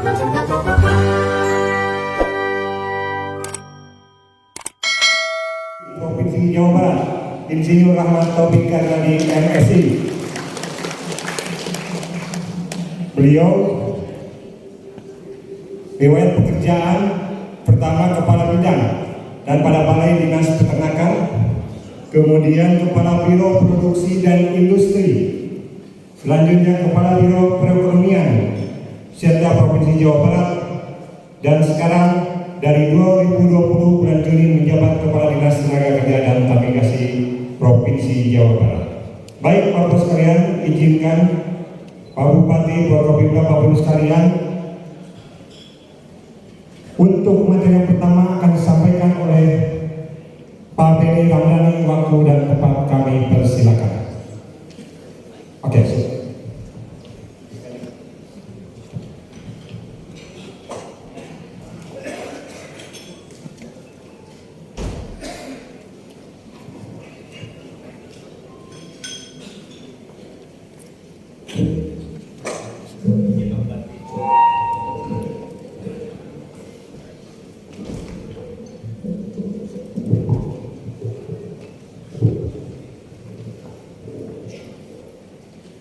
Provinsi Jawa Barat, Insinyur Rahmat Taufik Karnadi MSI. Beliau riwayat pekerjaan pertama Kepala Bidang dan pada Balai Dinas Peternakan, kemudian Kepala Biro Produksi dan Industri, selanjutnya Kepala Biro Perekonomian Serta Provinsi Jawa Barat, dan sekarang dari 2020 bulan Juni menjabat Kepala Dinas Tenaga Kerja dan Navigasi Provinsi Jawa Barat. Baik Bapak sekalian, izinkan Pak Bupati, Forkopimda, Bapak Ibu sekalian, untuk materi yang pertama akan disampaikan oleh Pak Benny Ramdhani. Waktu dan tempat kami persilakan. Oke,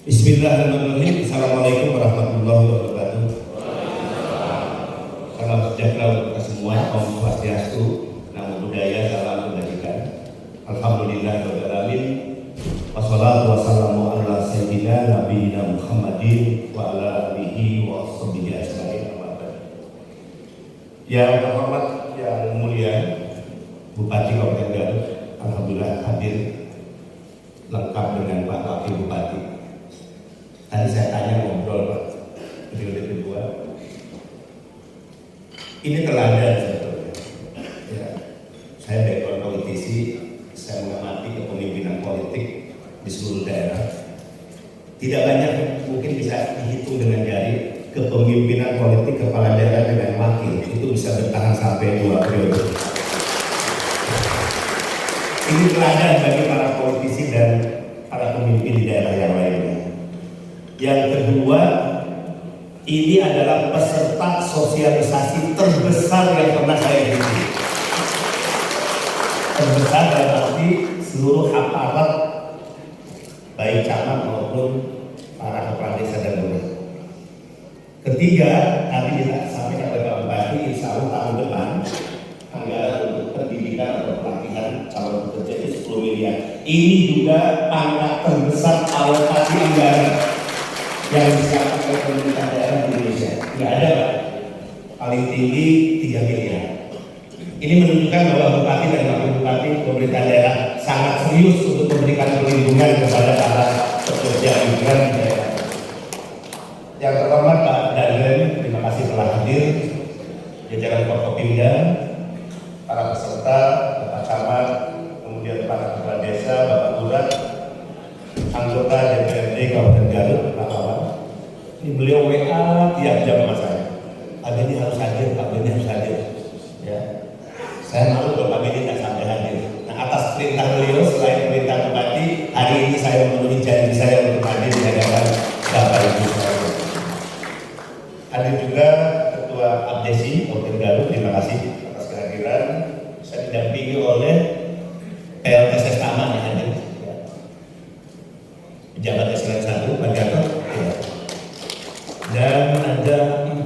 Bismillahirrahmanirrahim. Assalamualaikum warahmatullahi wabarakatuh. Salam sejahtera untuk kita semua. Om Swastiastu, Namo Buddhaya, salam kebajikan. Alhamdulillahirabbil alamin. Wassalatu wassalamu ala sayyidina nabiyina Muhammadin wa ala alihi wa sahbihi ajmain. Yang terhormat, yang mulia Bupati Kabupaten Garut, alhamdulillah hadir lengkap dengan Pak Wakil Bupati. Tadi saya tanya ngobrol Pak, periode kedua. Ini teladan sebetulnya. Ya, saya background politisi, saya mengamati kepemimpinan politik di seluruh daerah. Tidak banyak, mungkin bisa dihitung dengan jari, kepemimpinan politik kepala daerah dengan wakil itu bisa bertahan sampai 2 periode. Ini teladan bagi para politisi dan para pemimpin di daerah yang lainnya. Yang kedua, ini adalah peserta sosialisasi terbesar yang pernah saya ikuti. Terbesar dalam arti seluruh aparat, baik camat maupun para kepala desa dan lurah. Ketiga, tadi disampaikan oleh Pak Bupati, insya Allah tahun depan anggaran untuk pendidikan atau pelatihan calon pekerja itu 10 miliar. Ini juga angka terbesar alokasi anggaran yang disiapkan oleh pemerintah daerah di Indonesia. Nggak ada Pak, paling tinggi 3 miliar. Ini menunjukkan bahwa Bupati dan Wakil Bupati pemerintah daerah sangat serius untuk memberikan perlindungan kepada para pekerja migran di daerah. Yang terhormat Pak Danren, terima kasih telah hadir. Jajaran Forkopimda, para peserta, Bapak Camat, kemudian para kepala desa, Bapak Lurah, anggota DPRD Kabupaten Garut, Pak Awan. Ini beliau WA tiap jam sama saya. Pak Benny harus hadir, Pak Benny harus hadir. Ya, saya malu kalau Pak Benny tidak sampai hadir. Nah, atas perintah beliau, selain perintah Bupati, hari ini saya memenuhi janji saya untuk hadir di hadapan Bapak Ibu saya. Hadir juga Ketua Abdesi Kabupaten Garut, terima kasih atas kehadiran. Saya didampingi oleh PLTSS Taman yang hadir. Pejabat Eselon 1, Pak Gatot, ya. Dan ada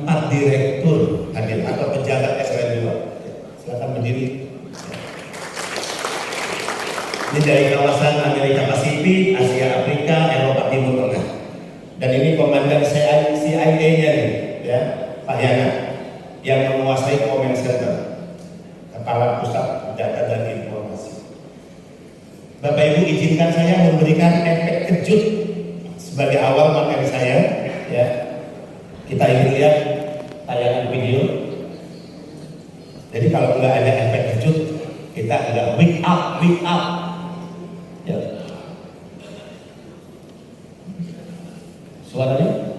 4 direktur hadir atau pejabat Eselon 2. Silakan berdiri. Ini dari kawasan Amerika Pasifik, Asia Afrika, Eropa Timur Tengah. Dan ini komandan CIA-nya nih, ya, Pak Yana, yang menguasai Command Center, Kepala Pusat Data dan Informasi. Bapak Ibu, izinkan saya memberikan efek kejut sebagai awal materi saya. Ya, kita ingin lihat tayangan video. Jadi kalau nggak ada efek kejut, kita nggak wake up. Ya. Suaranya?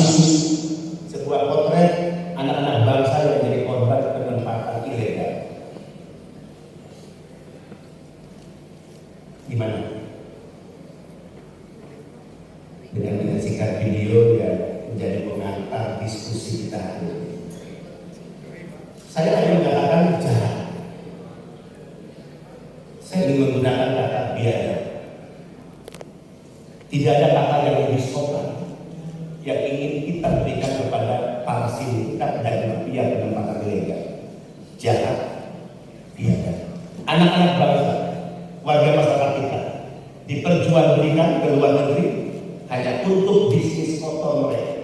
susu, sebuah potret anak-anak bangsa yang menjadi korban penempatan ilegal. Gimana? Dengan menyaksikan video yang menjadi pengantar diskusi kita hari ini. Saya hanya mengatakan jahat. Saya ingin menggunakan kata biaya. Tidak ada kata yang lebih sopan yang ingin kita berikan kepada para sindikat dan mafia penempatan ilegal. Jahat, biaya. Anak-anak bangsa, warga masyarakat kita diperjualbelikan ke luar negeri hanya untuk bisnis kotor mereka.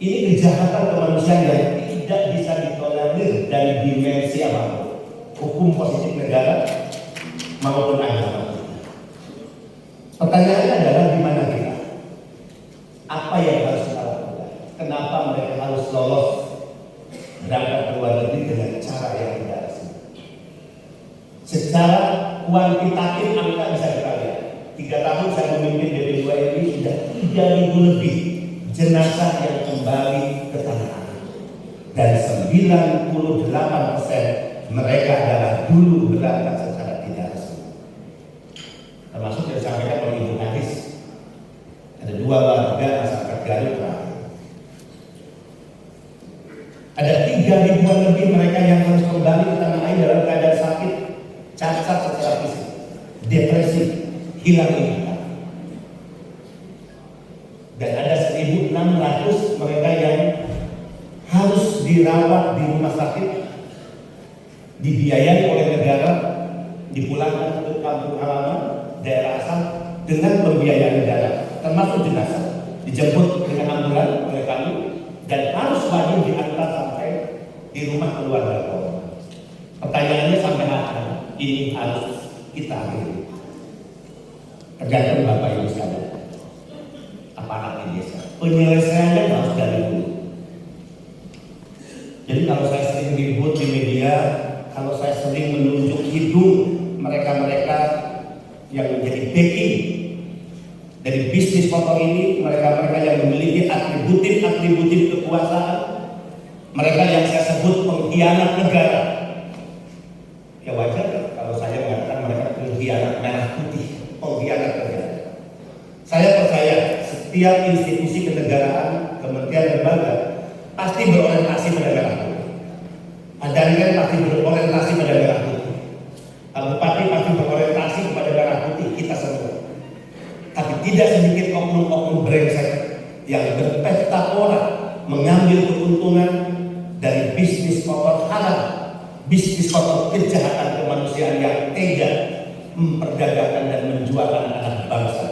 Ini kejahatan kemanusiaan yang tidak bisa ditolerir dari dimensi apapun, hukum positif negara maupun agama. Pertanyaannya adalah di mana kita? Apa yang harus kita lakukan? Kenapa mereka harus lolos berangkat ke luar negeri dengan cara yang tidak resmi? Secara kuantitatif angka bisa kita lihat. 3 tahun saya memimpin BP2MI sudah 3.000 lebih jenazah yang kembali ke tanah air. Dan 98% mereka adalah dulu berangkat secara tidak resmi. Termasuk yang disampaikan oleh Ibu Haris. Ada 2 warga masyarakat Garut terakhir. Ada 3.000-an lebih mereka yang harus kembali ke tanah air dalam keadaan sakit, cacat secara fisik, depresi, hilang ingatan. Dan ada 1.600 mereka yang harus dirawat di rumah sakit, dibiayai oleh negara, dipulangkan ke kampung halaman, daerah asal dengan pembiayaan negara, termasuk jenazah, dijemput dengan ambulan oleh kami dan harus wajib diantar sampai di rumah keluarga korban. Pertanyaannya sampai kapan ini harus kita akhiri? Tergantung Bapak Ibu sekalian, aparat di desa. Penyelesaiannya harus dari dulu. Jadi kalau saya sering ribut di media, kalau saya sering menunjuk hidung mereka-mereka yang menjadi backing dari bisnis kotor ini, mereka-mereka yang memiliki atributif kekuasaan, mereka yang saya sebut pengkhianat negara. Ya wajar kalau saya mengatakan mereka pengkhianat merah putih, pengkhianat negara. Saya percaya setiap institusi kenegaraan, kementerian lembaga pasti berorientasi pada merah putih. Padangan pasti berorientasi pada merah putih. Bupati pasti berorientasi kepada merah putih, kita semua. Tapi tidak sedikit oknum-oknum brengsek yang berpesta pora mengambil keuntungan dari bisnis kotor halal, bisnis kotor kejahatan kemanusiaan yang tega memperdagangkan dan menjualkan anak bangsa.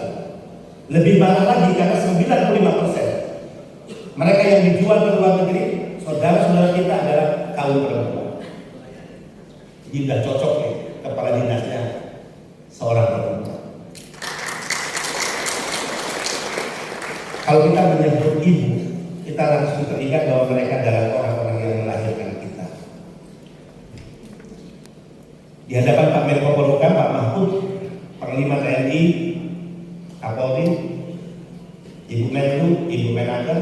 Lebih parah lagi karena 95% mereka yang dijual ke luar negeri, saudara-saudara kita adalah kaum perempuan. Jadi sudah cocok ya kepala dinasnya seorang perempuan. Kalau kita menyebut ibu, kita langsung teringat bahwa mereka adalah orang-orang yang melahirkan kita. Di hadapan Pak Menko Polhukam, Pak Mahfud, Panglima TNI, Kapolri, Ibu Menlu, Ibu Menaker,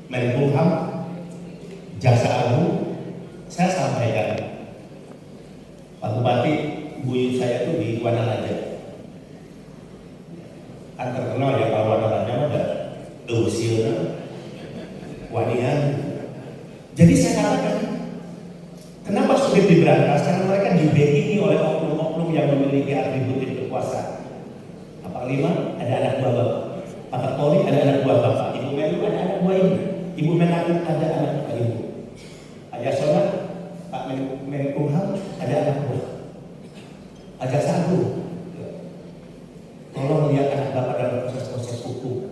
Menkumham, Jaksa Agung, saya sampaikan, Pak Bupati, buyut saya itu di Wanaraja. Kan terkenal ya kalau Wanaraja ada usianya, wanian. Jadi saya katakan, kenapa sulit diberantas? Karena mereka dibackingi oleh oknum-oknum yang memiliki atributif kekuasaan. Pak Panglima ada anak buah bapak, Pak Kapolri ada anak buah bapak, Ibu Menlu ada anak buah ibu, Ibu Menaker ada anak buah ibu, Pak Yasona, Pak Menkumham ada anak buah, Pak Jaksa Agung. Tolong lihat anak bapak dalam proses-proses hukum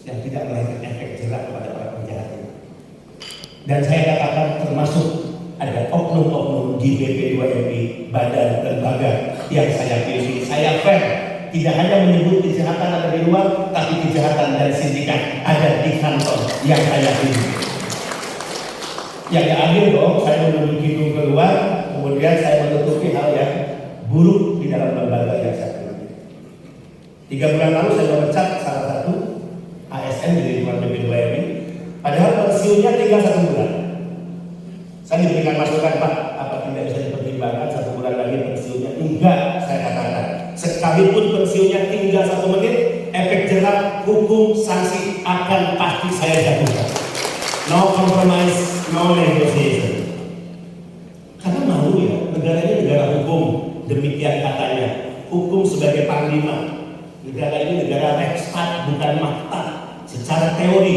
yang tidak melahirkan efek jerak kepada para penjahat ini. Dan saya katakan termasuk ada oknum-oknum di BP2MI, badan lembaga yang saya pilih. Saya fair, tidak hanya menyebut kejahatan ada di luar, tapi kejahatan dari sindikat ada di kantor yang saya pilih. Yang adil dong, saya menunjuk hidung keluar, kemudian saya menutupi hal yang buruk di dalam lembaga yang saya pilih. 3 bulan lalu saya memecat salah satu ASN di lingkungan BPDWMI. Padahal pensiunnya tinggal 1 bulan. Saya diberikan masukan, Pak, apa tidak bisa dipertimbangkan 1 bulan lagi pensiunnya? Enggak, saya katakan. Sekalipun pensiunnya tinggal 1 menit, efek jerak, hukum, sanksi akan pasti saya jatuhkan. No compromise, no negotiation. Karena malu ya, negara ini negara hukum, demikian katanya. Hukum sebagai panglima. Negara ini negara reksstat, bukan makta. Secara teori,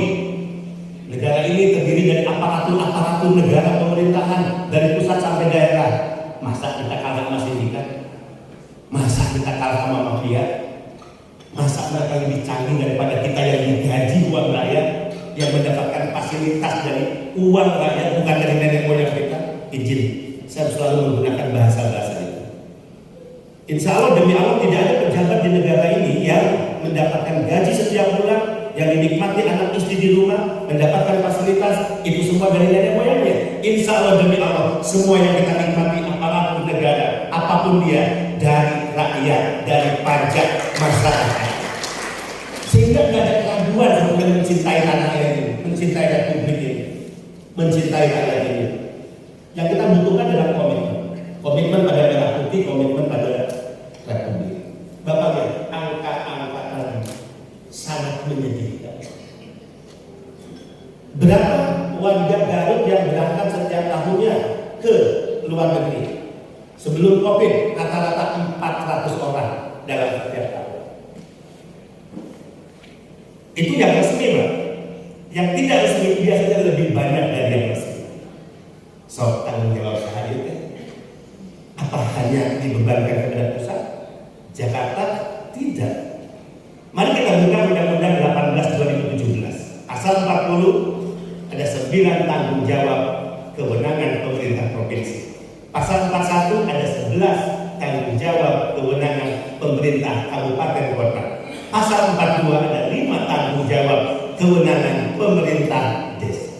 negara ini terdiri dari aparatur negara pemerintahan dari pusat sampai daerah. Masa kita kalah sama sindikat? Masa kita kalah sama mafia? Masa mereka lebih canggih daripada kita yang digaji uang rakyat, yang mendapatkan fasilitas dari uang rakyat, bukan dari nenek moyang kita? Izin, saya selalu menggunakan bahasa-bahasa itu. Insya Allah demi Allah tidak ada pejabat di negara ini yang mendapatkan gaji setiap bulan, yang dinikmati anak istri di rumah, mendapatkan fasilitas, itu semua dari nenek moyangnya. Insya Allah demi Allah, semua yang kita nikmati apapun negara, apapun dia, dari rakyat, dari pajak masyarakat. Sehingga tidak ada keraguan untuk mencintai tanah ini, mencintai republik ini, mencintai rakyat ini. Yang kita butuhkan adalah komitmen. Komitmen pada merah putih, komitmen pada republik. Bapak lihat, angka-angka tadi sangat menyedihkan. Berapa warga Garut yang berangkat setiap tahunnya ke luar negeri? Sebelum Covid, rata-rata 400 orang dalam setiap tahun. Itu yang resmi, Pak. Yang tidak resmi biasanya lebih banyak dari yang resmi. So, tanggung jawab selanjutnya, apa hanya dibebankan kepada pusat? Jakarta tidak. Mari kita buka Undang-Undang 18 2017. Pasal 40 ada 9 tanggung jawab kewenangan pemerintah provinsi. Pasal 41 ada 11 tanggung jawab kewenangan pemerintah kabupaten kota. Pasal 42 ada 5 tanggung jawab kewenangan pemerintah desa.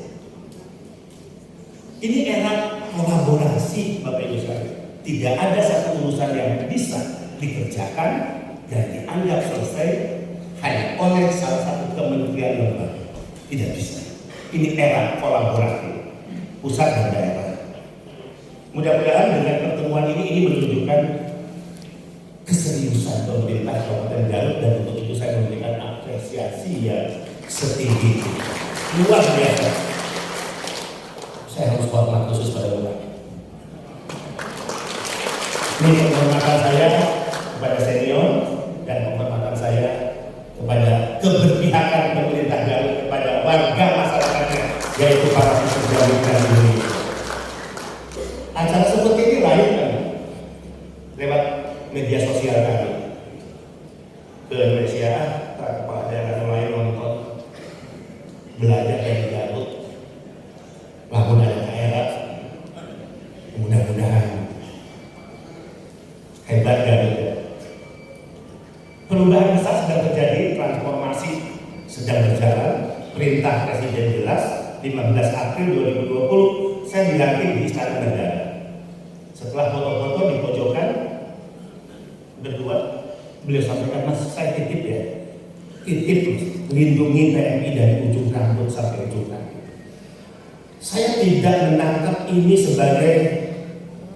Ini era kolaborasi, Bapak Ibu sekalian. Tidak ada satu urusan yang bisa dikerjakan dan dianggap selesai hanya oleh salah satu kementerian lembaga. Tidak bisa. Ini era kolaborasi pusat dan daerah. Mudah-mudahan dengan pertemuan ini menunjukkan keseriusan pemerintah Kabupaten Garut, dan untuk itu saya memberikan apresiasi yang setinggi itu. Luar biasa. Saya harus hormat khusus pada Bapak. Ini penghormatan saya kepada senior dan penghormatan saya kepada keberpihakan pemerintah Garut kepada warga masyarakatnya, yaitu para pekerja migran Indonesia. Acara seperti ini lain kan lewat media sosial kami ke Indonesia, kepala daerah yang lain nonton, belajar dari Garut, lamun ada daerah, mudah-mudahan hebat Garut. Perubahan besar sedang terjadi, transformasi sedang berjalan. Perintah Presiden jelas 15 April 2020 saya dilantik di Istana Negara. Setelah foto-foto di pojokan berdua, beliau sampaikan, Mas, saya titip ya, titip lindungi PMI dari ujung rambut sampai ujung kaki. Saya tidak menangkap ini sebagai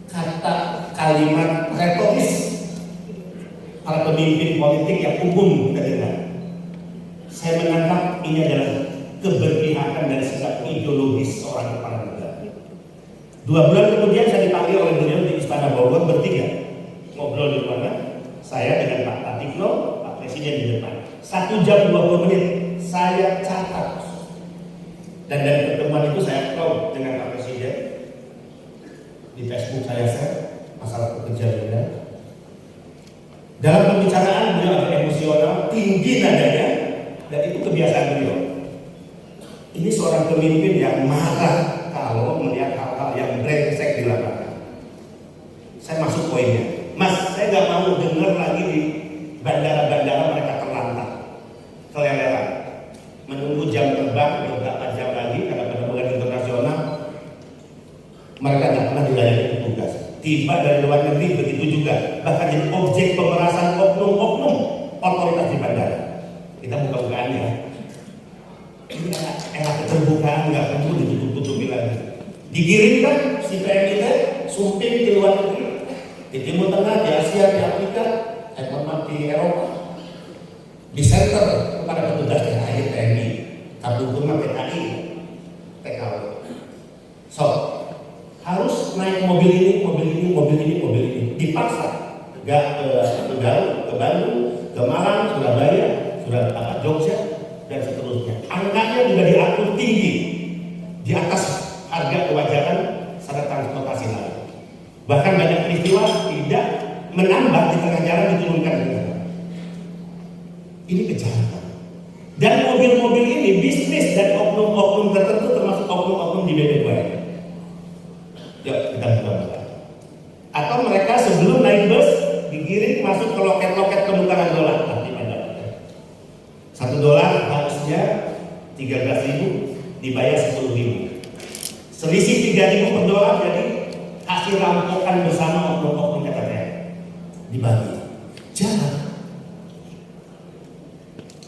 kata kalimat retoris para pemimpin politik yang umum kita dengar. Saya menangkap ini adalah keberpihakan dari sikap ideologis seorang kepala negara. 2 bulan kemudian saya dipanggil oleh beliau di Istana Bogor bertiga, ngobrol di mana? Saya dengan Pak Pratikno, Pak Presiden di depan. 1 jam 20 menit saya catat. Dan dari pertemuan itu saya call dengan Pak Presiden. Di Facebook saya share masalah pekerja migran. Dalam pembicaraan beliau agak emosional, tinggi nadanya, dan itu kebiasaan beliau. Ini seorang pemimpin yang marah kalau melihat hal-hal yang brengsek di lapangan. Saya masuk poinnya, Mas, saya nggak mau dengar lagi di bandara-bandara mereka terlantar, keleleran, menunggu jam terbang beberapa jam lagi karena penerbangan internasional. Mereka tidak pernah dilayani petugas. Tiba dari luar negeri begitu juga, bahkan jadi objek pemerasan oknum-oknum otoritas di bandara. Kita buka-bukaan ya. Dikirimkan si PMI itu sumping di luar negeri, di Timur Tengah, di Asia, di Afrika, di Eropa, di center kepada petugas THI, TNI, Kabulgurma, PKI, TKW. So, harus naik mobil ini, dipaksa ke Garut, ke Bandung, ke Malang, Surabaya, Jogja, dan seterusnya. Angkanya juga diatur tinggi di atas harga kewajaran saat transportasi lain. Bahkan banyak peristiwa tidak menambah di tengah jalan diturunkan. Ini kejahatan. Dan mobil-mobil ini bisnis dari oknum-oknum tertentu, termasuk oknum-oknum di BPBD. Yuk kita buka. Atau mereka sebelum naik bus digiring masuk ke loket-loket penukaran dolar. $1 harusnya 13.000, dibayar 10.000. Selisih 3.000 per dolar, jadi hasil rampokan bersama oknum-oknum KTP dibagi. Jangan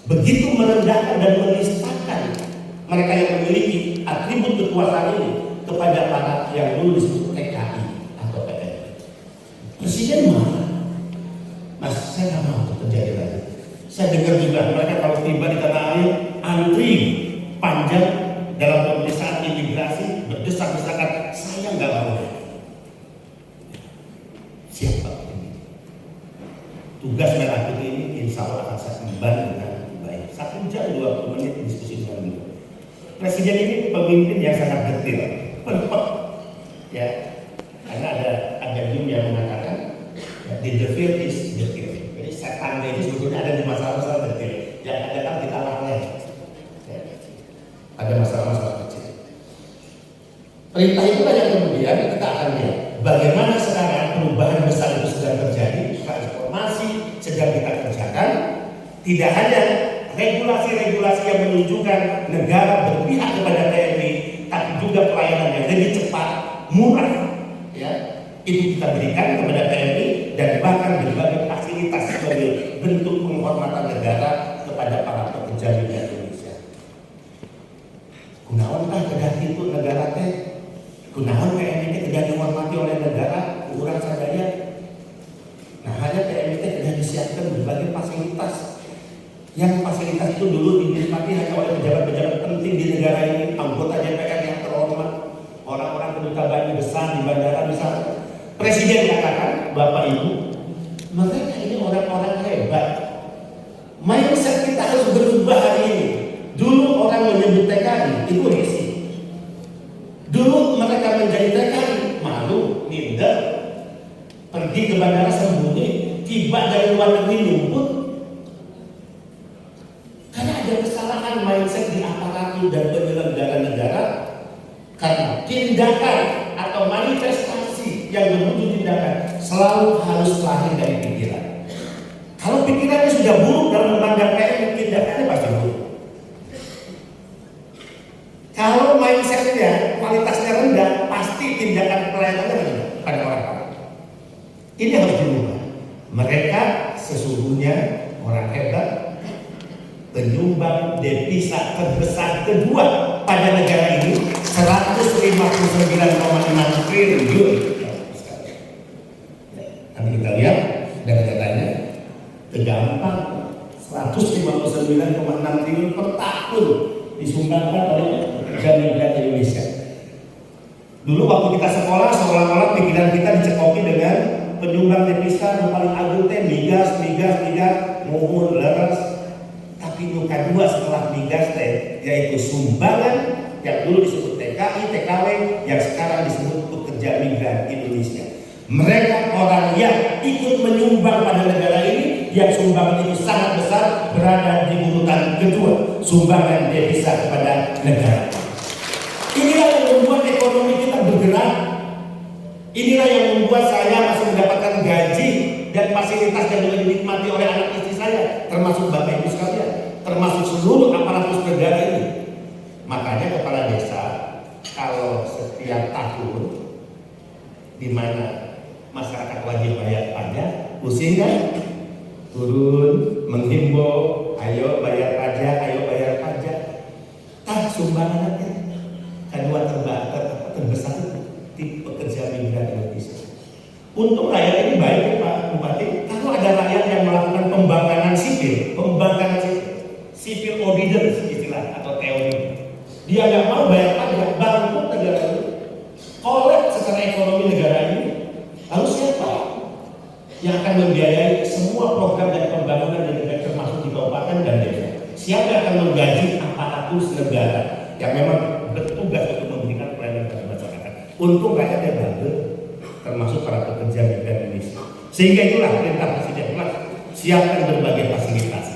begitu merendahkan dan menistakan mereka yang memiliki atribut kekuasaan ini kepada para yang dulu disebut TKI atau PNI. Presiden marah. Mas, saya nggak mau terjadi lagi. Saya dengar juga mereka kalau tiba di tanah air antri panjang dalam pemeriksaan imigrasi, berdesak-desakan. Saya nggak mau. Siapa ini? Tugas merah putih ini insya Allah akan saya emban dengan baik. 1 jam 20 menit diskusi dengan beliau. Presiden ini pemimpin yang sangat detail, perfect, ya. Karena ada game yang mengatakan the field is detail. Jadi setan ini sebetulnya ada di masalah-masalah detail. Yang ada kan kita lalai. Ya. Ada masalah-masalah kecil. Perintah itulah yang kemudian kita akan lihat bagaimana sekarang perubahan besar itu sedang terjadi, transformasi sedang kita kerjakan. Tidak hanya regulasi-regulasi yang menunjukkan negara berpihak kepada TNI, tapi juga pelayanan yang lebih cepat, murah, ya, itu kita berikan kepada TNI dan bahkan berbagai fasilitas sebagai bentuk penghormatan negara kepada para pekerja migran Indonesia. Kunaonkah kedati itu negara teh? Kunaon TNI teh tidak dihormati oleh negara, kurang sadaya. Nah, hanya TNI teh sudah disiapkan berbagai fasilitas. Yang fasilitas itu dulu dinikmati hanya oleh pejabat-pejabat penting di negara ini, anggota DPR yang terhormat, orang-orang kedutaan besar di bandara misalnya. Presiden katakan, Bapak Ibu, mereka ini orang-orang hebat. Mindset kita harus berubah hari ini. Dulu orang menyebut TKI itu risih. Dulu mereka menjadi TKI malu, minder, pergi ke bandara sembunyi, tiba dari luar negeri nyumput. Karena ada kesalahan mindset di aparatur dan penyelenggara negara, karena tindakan atau manifestasi yang menuju tindakan selalu harus lahir dari pikiran. Kalau pikirannya sudah buruk dalam memandang TNI, tindakannya pasti buruk. Kalau mindsetnya kualitasnya rendah, pasti tindakan pelayanannya rendah pada orang-orang. Ini harus diubah. Mereka sesungguhnya orang hebat, penyumbang devisa terbesar kedua pada negara ini, 159,6 triliun. Nanti kita lihat data-datanya, tergampang 159,6 triliun per tahun disumbangkan oleh pekerja migran Indonesia. Dulu waktu kita sekolah, seolah-olah pikiran kita dicekoki dengan penyumbang devisa yang paling agung teh migas, mohon leres. Tapi itu kedua setelah migas teh, yaitu sumbangan yang dulu disebut TKI, TKW, yang sekarang disebut pekerja migran Indonesia. Mereka orang yang ikut menyumbang pada negara ini, yang sumbangan itu sangat besar, berada di urutan kedua, sumbangan devisa kepada negara. Inilah yang membuat ekonomi kita bergerak. Inilah yang membuat saya masih mendapatkan gaji dan fasilitas yang juga dinikmati oleh anak istri saya, termasuk Bapak Ibu sekalian, termasuk seluruh aparatus negara ini. Makanya kepala desa kalau setiap tahun di mana masyarakat wajib bayar pajak, pusing kan? Turun menghimbau, ayo bayar pajak. Sumbangan kedua terbesar Untuk rakyat ini baik ya Pak Bupati, kalau ada rakyat yang melakukan pembangkangan sipil, civil obedience istilah atau teori, dia nggak mau bayar pajak, bangkrut negara ini, kolap secara ekonomi negara ini, lalu siapa yang akan membiayai semua program dan pembangunan di negara termasuk di kabupaten dan desa? Siapa yang akan menggaji aparatur negara yang memang bertugas untuk memberikan pelayanan kepada masyarakat? Untuk rakyat yang bangga, termasuk para pekerja migran Indonesia. Sehingga itulah perintah Presiden Plus, siapkan berbagai fasilitas.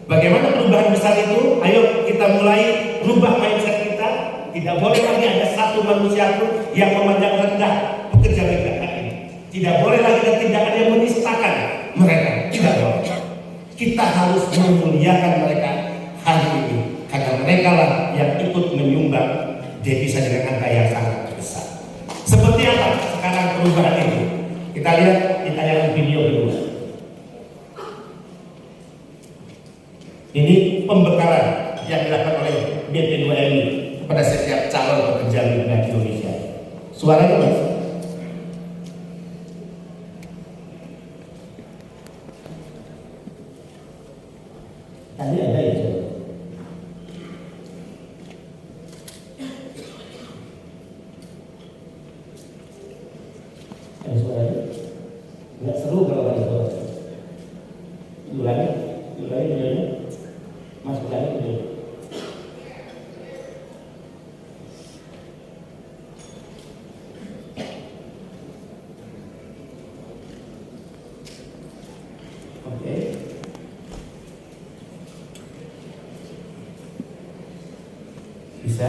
Bagaimana perubahan besar itu? Ayo kita mulai rubah mindset kita. Tidak boleh lagi ada satu manusia pun yang memandang rendah pekerja migran ini. Tidak boleh lagi ada tindakan yang menistakan mereka. Tidak boleh. Kita harus memuliakan mereka hari ini, karena mereka lah yang ikut menyumbang devisa dengan angka yang sangat besar. Seperti apa sekarang perubahan itu? Kita lihat di tayangan video kedua. Ini pembekalan yang dilakukan oleh BP2MI kepada setiap calon pekerja migran Indonesia. Suaranya Mas? Tadi ada ya? Ada suaranya? Nggak seru kalau ada suara. Ulangi videonya. Mas ulangi video. Oke. Bisa?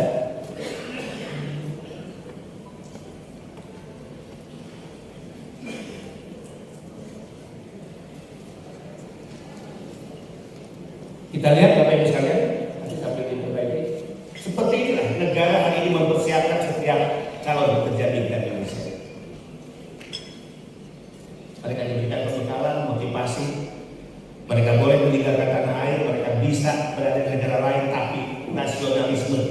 Kita lihat Bapak Ibu sekalian, sambil diperbaiki. Seperti inilah negara hari ini mempersiapkan setiap calon pekerja migran Indonesia. Mereka diberikan pembekalan, motivasi. Mereka boleh meninggalkan tanah air, mereka bisa berada di negara lain, tapi nasionalisme,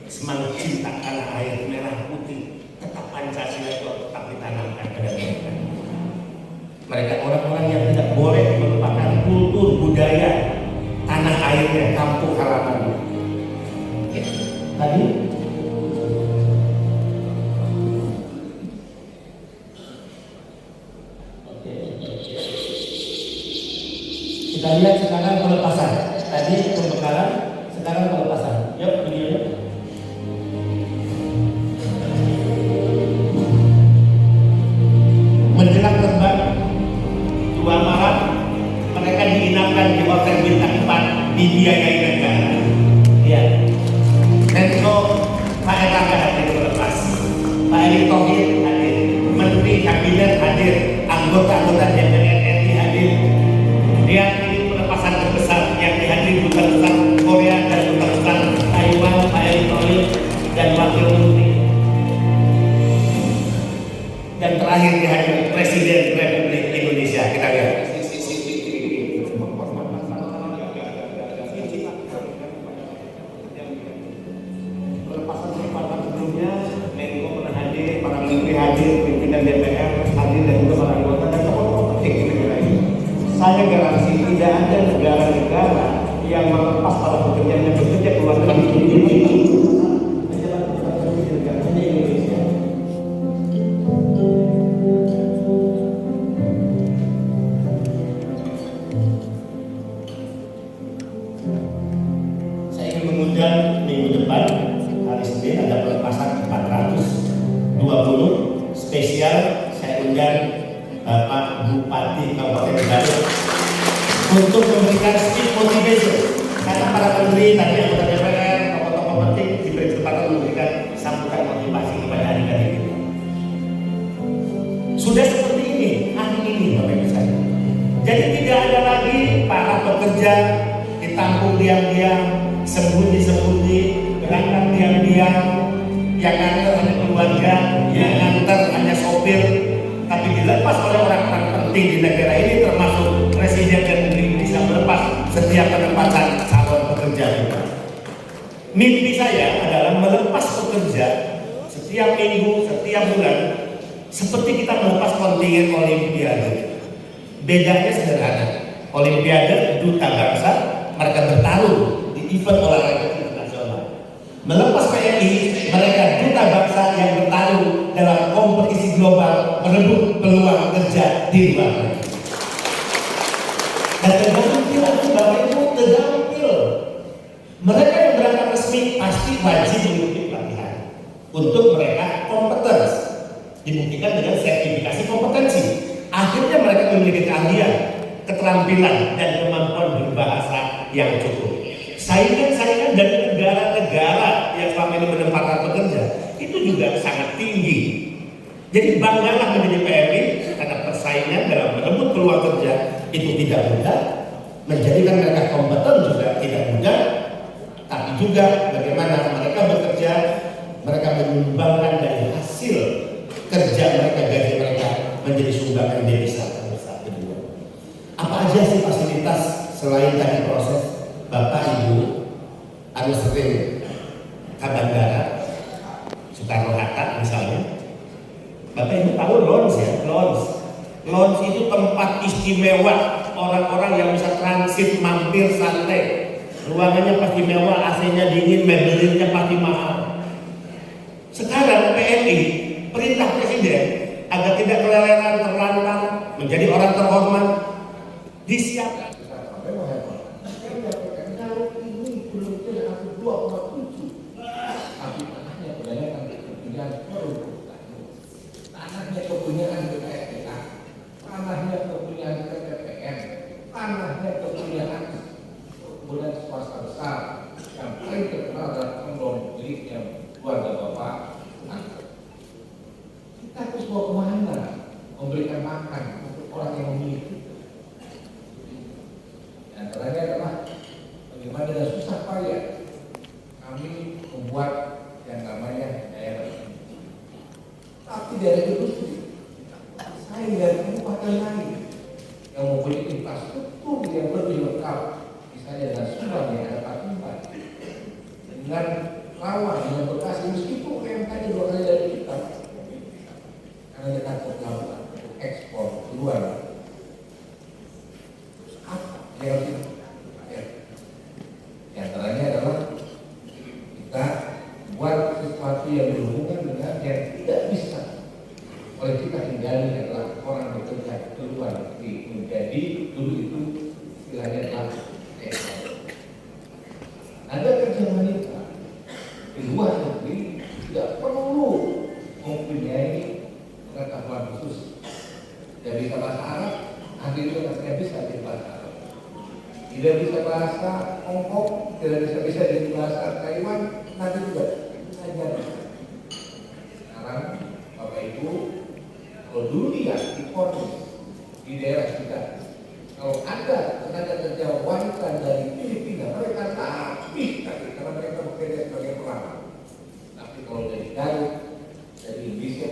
semangat cinta tanah air merah putih, tetap Pancasila itu tetap ditanamkan pada mereka. Mereka orang-orang yang tidak boleh melupakan kultur budaya tanah airnya, kampung halamannya. Ya. Tadi kita lihat sekarang pelepasan. Tadi pembekalan, sekarang pelepasan. Yuk videonya. Menjelang terbang 2 Maret, mereka diinapkan di hotel bintang 4 dibiayai negara. Ya. Menko Pak Erlangga hadir melepas, Pak Erick Thohir hadir, Menteri Kabinet hadir, anggota-anggota DPR RI hadir. Lihat ini pelepasan terbesar yang dihadiri Duta Besar Korea dan Duta Besar Taiwan, Pak Erick Thohir dan Wakil Menteri. Dan terakhir dihadiri Presiden Republik Indonesia. Kita lihat. Hadir, pimpinan DPR hadir dan juga para anggota dan tokoh-tokoh penting di negara ini. Saya garansi tidak ada negara-negara yang melepas para pekerja yang bekerja ke luar negeri di Indonesia. Saya ingin mengundang minggu depan hari Senin ada pelepasan 420 spesial. Saya undang Bapak Bupati Kabupaten Garut untuk memberikan speech motivation, karena para menteri tadi anggota DPR, tokoh-tokoh penting diberi kesempatan memberikan sambutan motivasi kepada adik-adik kita. Sudah seperti ini hari ini Bapak Ibu sekalian. Jadi tidak ada lagi para pekerja ditampung diam-diam, sembunyi-sembunyi, berangkat diam-diam, yang nganter hanya keluarga, yang nganter hanya sopir, tapi dilepas oleh orang-orang penting di negara ini, termasuk Presiden dan Menteri Indonesia, melepas setiap penempatan calon pekerja kita. Mimpi saya adalah melepas pekerja setiap minggu, setiap bulan Seperti kita melepas kontingen Olimpiade. Bedanya sederhana. Olimpiade duta bangsa, mereka bertarung di event olahraga internasional. Melepas PMI, mereka duta bangsa yang bertarung dalam kompetisi global merebut peluang kerja di luar negeri. Dan tergantung aku Bapak Ibu tergantung. Mereka yang berangkat resmi pasti wajib mengikuti pelatihan untuk mereka kompeten, dibuktikan dengan sertifikasi kompetensi. Akhirnya mereka memiliki keahlian, keterampilan dan kemampuan berbahasa yang cukup. Saingan-saingan dari negara-negara yang selama ini menempatkan pekerja itu juga sangat tinggi. Jadi banggalah menjadi PMI karena persaingan dalam merebut peluang kerja itu tidak mudah, menjadikan mereka kompeten juga tidak mudah, tapi juga bagaimana mereka bekerja, mereka menyumbangkan dari hasil kerja mereka, gaji mereka menjadi sumbangan devisa terbesar kedua. Apa aja sih fasilitas selain tadi proses Bapak Ibu anu sering ke bandara Soekarno Hatta misalnya, Bapak Ibu tahu lounge ya, lounge itu tempat istimewa orang-orang yang bisa transit mampir santai. Ruangannya pasti mewah, AC-nya dingin, mebelinnya pasti mahal. Sekarang PMI perintah Presiden agar tidak keleleran, terlantar, menjadi orang terhormat, disiapkan. Tanahnya kepunyaan BPSDA, tanahnya kepunyaan PTPN, tanahnya kepunyaan kemudian swasta besar. Yang paling terkenal adalah kondom miliknya keluarga Bapak. Kita harus bawa kemana? Memberikan makan untuk orang yang memiliki. Antaranya adalah bagaimana dengan susah payah kami membuat yang namanya daerah. Tapi dari industri, saya dari kabupaten lain yang mempunyai infrastruktur yang lebih lengkap, misalnya dengan Subang yang ada Patimban, dengan Rawang, dengan Bekasi, meskipun UMK-nya 2 kali dari kita, karena dia takut melakukan ekspor keluar. Apa yang harus kita? Di antaranya adalah kita buat sesuatu yang berhubungan dengan yang tidak bisa oleh kita tinggali adalah orang bekerja keluar negeri, menjadi dulu itu istilahnya adalah ada kerja wanita di luar negeri tidak perlu mempunyai pengetahuan khusus. Tidak bisa bahasa Arab, akhirnya tidak bisa di bahasa Arab. Tidak bisa bahasa Hong Kong, tidak bisa di bahasa Taiwan, nanti juga belajar. Sekarang Bapak Ibu, kalau dulu lihat di Kornis, di daerah kita, kalau ada tenaga kerja wanita dari Filipina, mereka habis karena mereka bekerja sebagai pelamar. Tapi kalau dari Garut, dari Indonesia,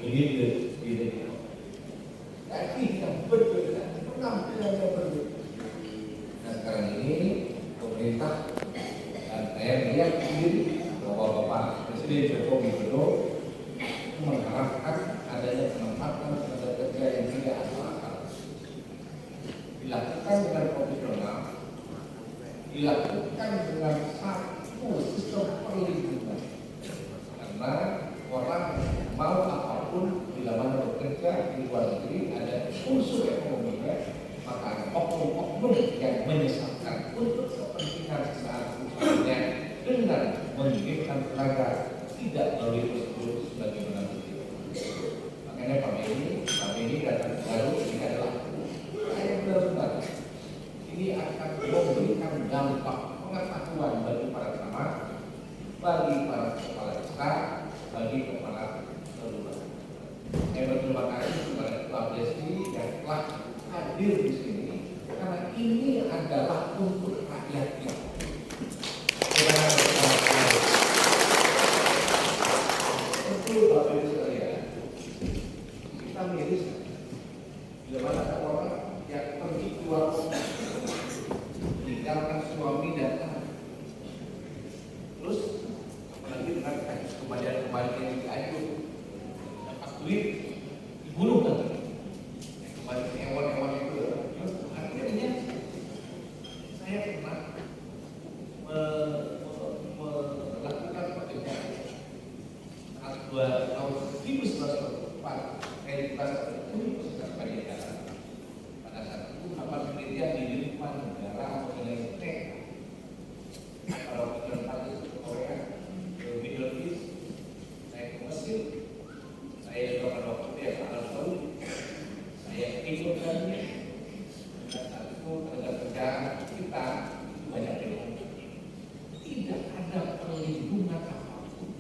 beli di gaji yang berbeda, penampilan yang berbeda. Nah sekarang ini pemerintah dan saya lihat sendiri bahwa Bapak Presiden Joko Widodo mengharapkan adanya penempatan tenaga kerja yang tidak asal-asalan, dilakukan dengan profesional, dilakukan dengan satu sistem perlindungan. Karena orang mau apapun bila mana bekerja di luar negeri ada unsur ekonominya, maka ada oknum-oknum yang menyesatkan untuk kepentingan saat usahanya dengan mengirimkan tenaga tidak melalui prosedur sebagaimana begitu. Makanya kami ini datang baru ini adalah saya benar-benar ini akan memberikan dampak pengetahuan bagi para camat, bagi para kepala desa, bagi kepala kelurahan. Saya berterima kasih kepada Pak Desi yang telah hadir di sini karena ini adalah untuk rakyatnya. Betul Bapak Ibu sekalian, kita miris bila mana ada orang yang pergi keluar meninggalkan suami dan anak, terus apalagi dengan kembalian yang diajukan dapat duit saya pernah melakukan pekerjaan saat 2 tahun 1994 saya di kelas Universitas Pajajaran. Pada saat itu melakukan penelitian di lingkungan negara mengenai TK. Kalau kita ke Korea, ke Middle East, saya ke Mesir, saya juga pada waktu itu ke Arab Saudi, saya ikut kami. Dan saat itu tenaga kerja kita banyak yang tidak ada perlindungan apapun.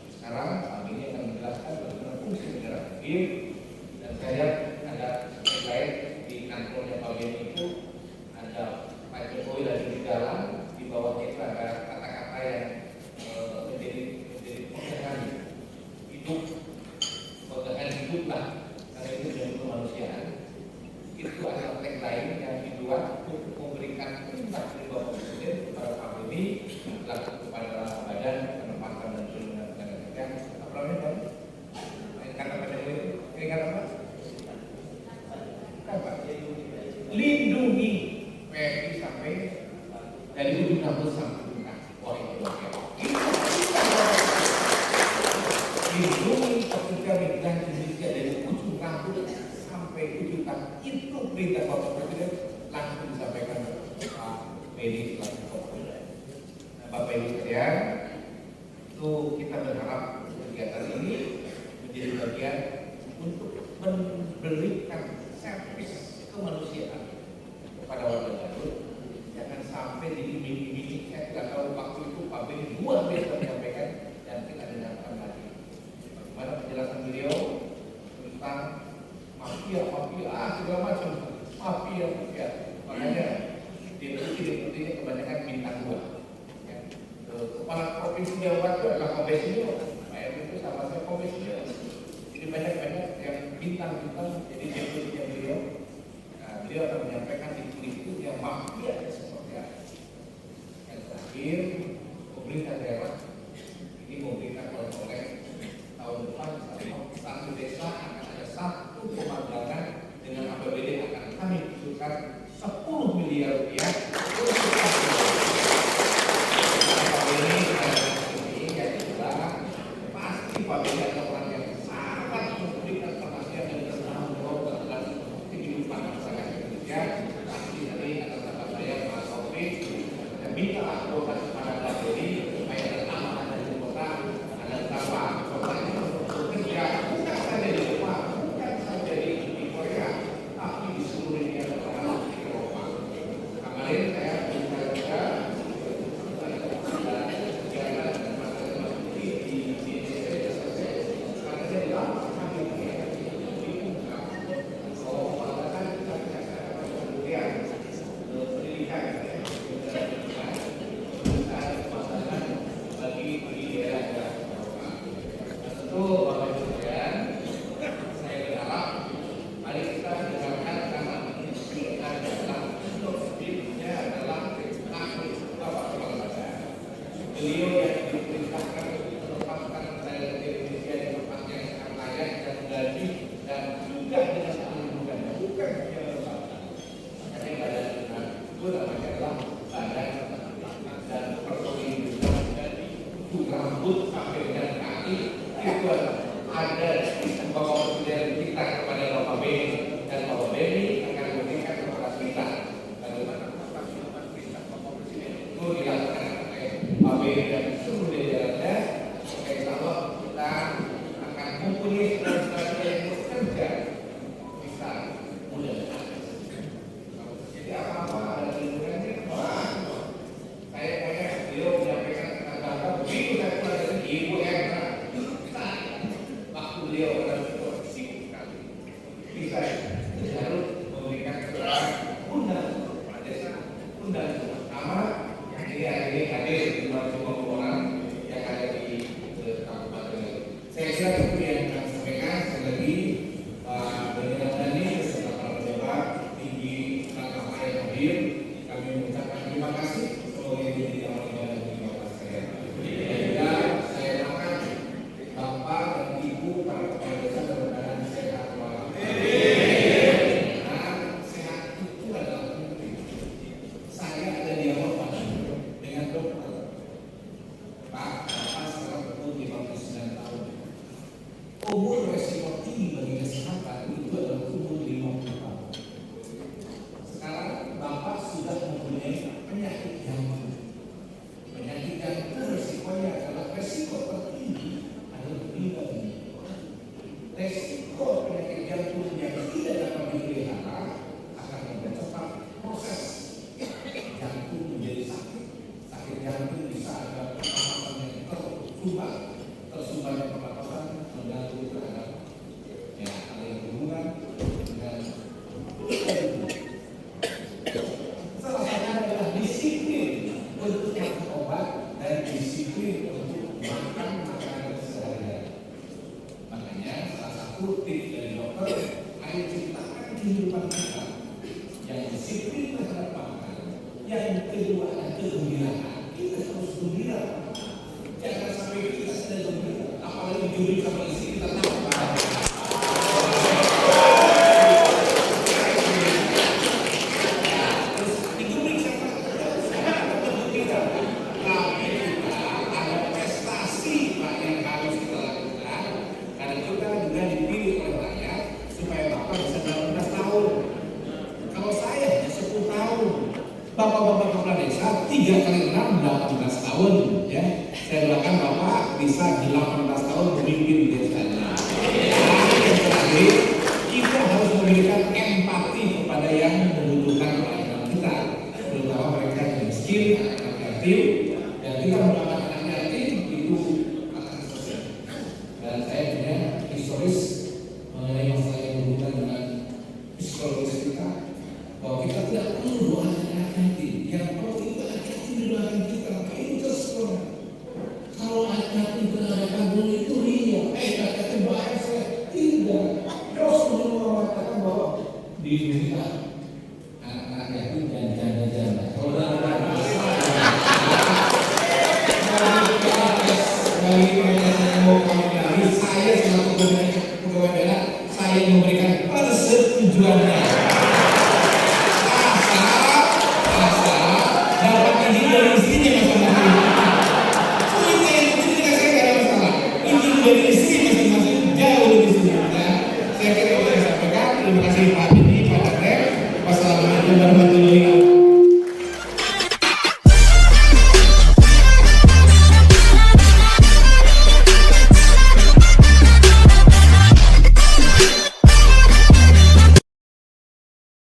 Sekarang kami ini akan menjelaskan bagaimana fungsi negara hakim, dan saya ada lain di kantornya Pak Beni itu ada Pak Jokowi lagi di jalan, di bawahnya itu ada kata-kata yang menjadi pegangan hidup, pegangan hidup lah, karena itu dari kemanusiaan. Itu adalah tagline yang dibuat untuk memberikan perintah dari Bapak Presiden kepada Pak Beni lalu kepada Badan Penempatan dan Perlindungan Tenaga Kerja. Apa namanya? Kata Pak Jokowi itu, ini kata apa? Apa? Lindungi PNI sampai dari ujung rambut sampai ujung kaki. Wah, itu luar biasa. Lindungi pekerja migran Indonesia dari ujung rambut sampai ujung kaki. Itu perintah Bapak Presiden langsung disampaikan Pak Beni selaku Kapolri. Nah, Bapak Ibu sekalian, itu kita berharap kegiatan ini menjadi bagian untuk memberikan servis kemanusiaan kepada warga Garut. Jangan sampai jadi mimpi-mimpi. Saya tidak tahu waktu itu Pak Beni luar biasa menyampaikan dan kita dengarkan lagi bagaimana penjelasan beliau tentang mafia segala macam mafia. Makanya di Indonesia kebanyakan bintang 2 ya. Kepala provinsi Jawa Barat itu adalah komisio, Pak Erwin itu sama saya komisio. Jadi banyak yang bintang-bintang jadi deputi beliau. Nah, beliau akan menyampaikan itu yang mafia seperti apa. Yang terakhir, pemerintah daerah ini memberikan oleh tahun depan satu desa akan ada 1 pemagangan dengan APBD akan kami usulkan 10 miliar rupiah untuk ini yang jelas pasti Pak Beni adalah orang yang sangat memberikan perhatian dan bertanggung jawab terhadap kehidupan masyarakat Indonesia. Pasti tadi atas nama saya Pak Taufik dan minta laporan kepada Pak Beni supaya ada amanah dari kota, ada tambah bekerja bukan saja di Jepang, bukan saja di Korea, tapi di seluruh dunia terutama di Eropa. Kemarin saya bicara juga beliau yang diperintahkan untuk menempatkan rakyat Indonesia di tempat yang sangat layak dan gaji dan juga dengan perlindungan, bukan hanya lembaga. Makanya badan itu namanya adalah Badan Penempatan dan Perlindungan dari ujung rambut sampai dengan kaki. Itu ada sistem Bapak Presiden kita kepada Bapak Beni, dan Bapak Beni akan memberikan kepada kita bagaimana perintah Bapak Presiden itu dilakukan Pak Beni dan seluruh jajarannya. Insya Allah kita akan mempunyai strategi yang bekerja bisa mudah. Jadi apa-apa ada lingkungannya, saya beliau menyampaikan kata-kata begitu saya keluar dari ibu yang waktu beliau adalah sibuk sekali. Bisa harus memberikan keterangan undang sama yang ini hadir di semua orang yang ada di kabupaten. Saya kira itu yang kami sampaikan. Sekali lagi Pak Beni Ramdhani beserta para pejabat tinggi Langkah yang hadir, kami mengucapkan terima kasih. Semoga ini menjadi amal ibadah bagi Bapak sekalian. Dan saya doakan Bapak dan Ibu para kepala desa dalam keadaan sehat walafiat. Dan sehat itu adalah penting. kutip dari dokter, ayo ciptakan kehidupan kita yang disiplin terhadap makan. Yang kedua ada kegembiraan. Kita harus gembira. Jangan sampai kita sedang gembira, apalagi juri sama istri kita tahu. Bapak-bapak kepala desa 3 kali 6 18 tahun ya. Saya doakan Bapak bisa di 18 tahun memimpin desanya. Yang terakhir, kita harus memberikan empati kepada yang membutuhkan pelayanan kita, terutama mereka yang miskin, anak yatim, dan kita